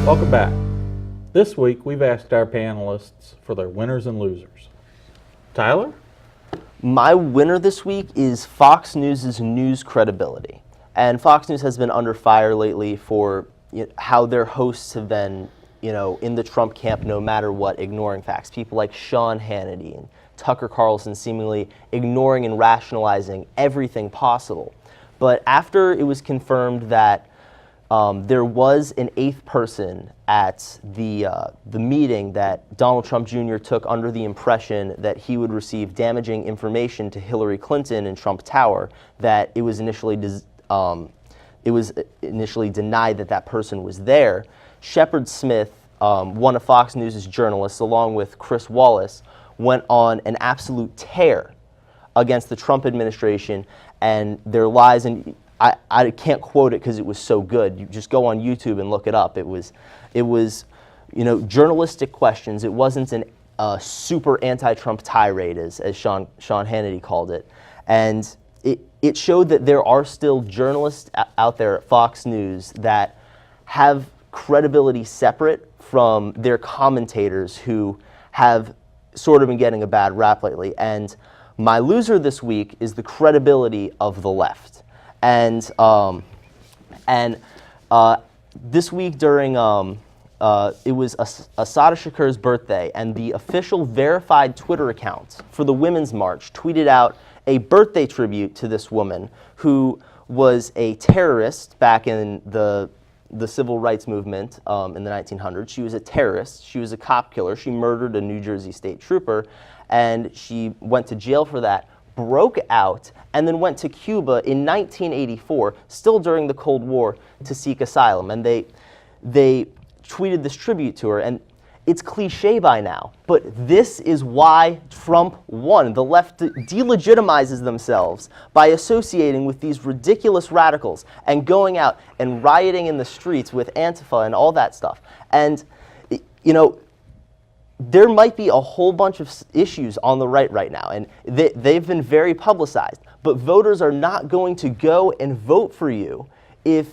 Welcome back. This week we've asked our panelists for their winners and losers. Tyler? My winner this week is Fox News' news credibility. And Fox News has been under fire lately for how their hosts have been, in the Trump camp no matter what, ignoring facts. People like Sean Hannity and Tucker Carlson seemingly ignoring and rationalizing everything possible. But after it was confirmed that there was an eighth person at the meeting that Donald Trump Jr. took under the impression that he would receive damaging information to Hillary Clinton in Trump Tower, that it was initially denied that that person was there. Shepard Smith, one of Fox News' journalists, along with Chris Wallace, went on an absolute tear against the Trump administration and their lies. And I can't quote it because it was so good. You just go on YouTube and look it up. It was journalistic questions. It wasn't a super anti-Trump tirade, as Sean Hannity called it. And it showed that there are still journalists out there at Fox News that have credibility separate from their commentators who have sort of been getting a bad rap lately. And my loser this week is the credibility of the left. And this week during it was Assata Shakur's birthday, and the official verified Twitter account for the Women's March tweeted out a birthday tribute to this woman who was a terrorist back in the civil rights movement in the 1900s. She was a terrorist. She was a cop killer. She murdered a New Jersey state trooper, and she went to jail for that, broke out, and then went to Cuba in 1984, still during the Cold War, to seek asylum. And they tweeted this tribute to her, and it's cliche by now, but this is why Trump won. The left delegitimizes themselves by associating with these ridiculous radicals and going out and rioting in the streets with Antifa and all that stuff. And, there might be a whole bunch of issues on the right now, and they've been very publicized, but voters are not going to go and vote for you if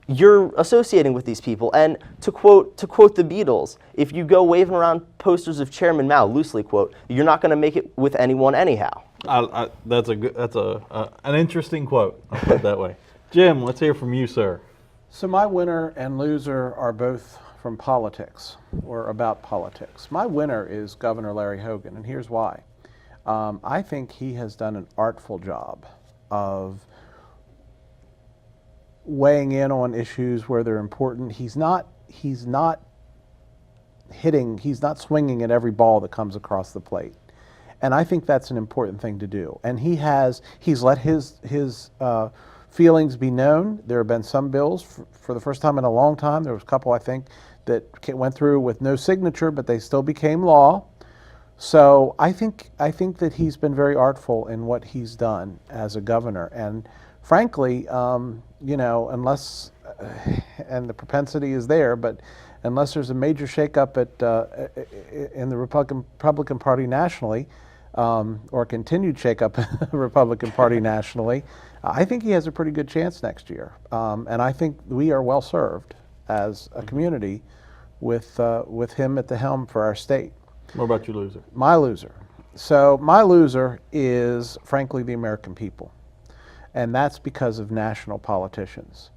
you're associating with these people. And to quote the Beatles, if you go waving around posters of Chairman Mao, loosely quote, you're not going to make it with anyone anyhow. That's an interesting quote. I'll put it that way. Jim, let's hear from you, sir. So my winner and loser are both from politics, or about politics. My winner is Governor Larry Hogan, and here's why. I think he has done an artful job of weighing in on issues where they're important. He's not swinging at every ball that comes across the plate. And I think that's an important thing to do. And he's let his feelings be known. There have been some bills for the first time in a long time. There was a couple, I think, that went through with no signature, but they still became law. So I think that he's been very artful in what he's done as a governor. And frankly, unless, and the propensity is there, but unless there's a major shakeup in the Republican Party nationally, or continued shakeup in the Republican Party nationally, I think he has a pretty good chance next year. And I think we are well served as a community with him at the helm for our state. What about your loser? My loser. So my loser is, frankly, the American people. And that's because of national politicians.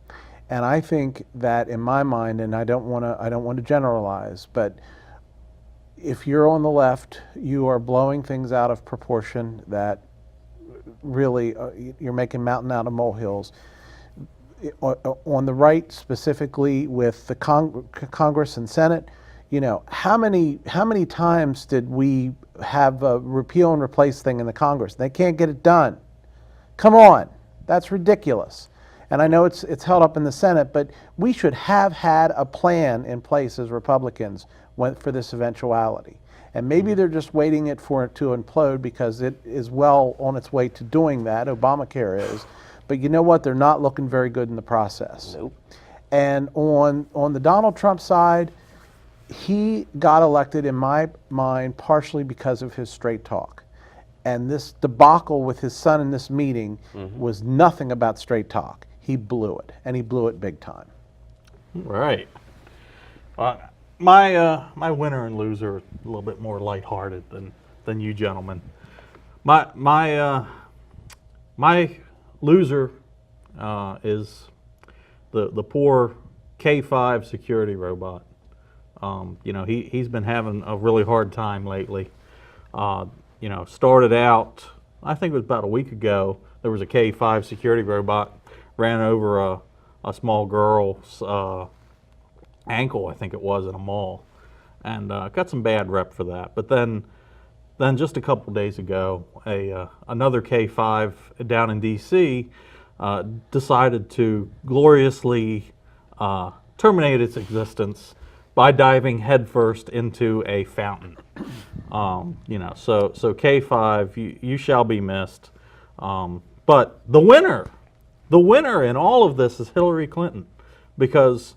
And I think that, in my mind, and I don't want to generalize, but if you're on the left, you are blowing things out of proportion that really you're making mountain out of molehills. On the right, specifically with the Congress and Senate, how many times did we have a repeal and replace thing in the Congress? They can't get it done. Come on, that's ridiculous. And I know it's held up in the Senate, but we should have had a plan in place as Republicans for this eventuality. And maybe they're just waiting for it to implode because it is well on its way to doing that. Obamacare is. But you know what? They're not looking very good in the process. Nope. And on the Donald Trump side, he got elected, in my mind, partially because of his straight talk. And this debacle with his son in this meeting was nothing about straight talk. He blew it, and he blew it big time. Right. My winner and loser are a little bit more lighthearted than you gentlemen. My loser is the poor K5 security robot. He's been having a really hard time lately. Started out, I think it was about a week ago, there was a K5 security robot ran over a small girl's ankle, I think it was, in a mall, and got some bad rep for that. But then just a couple days ago, another K5 down in D.C. Decided to gloriously terminate its existence by diving headfirst into a fountain. So K5, you shall be missed. But the winner in all of this is Hillary Clinton, because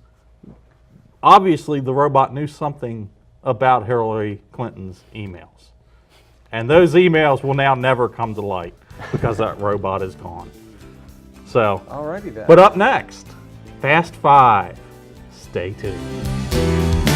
obviously the robot knew something about Hillary Clinton's emails. And those emails will now never come to light because that robot is gone. So, Alrighty then. but up next, Fast Five. Stay tuned.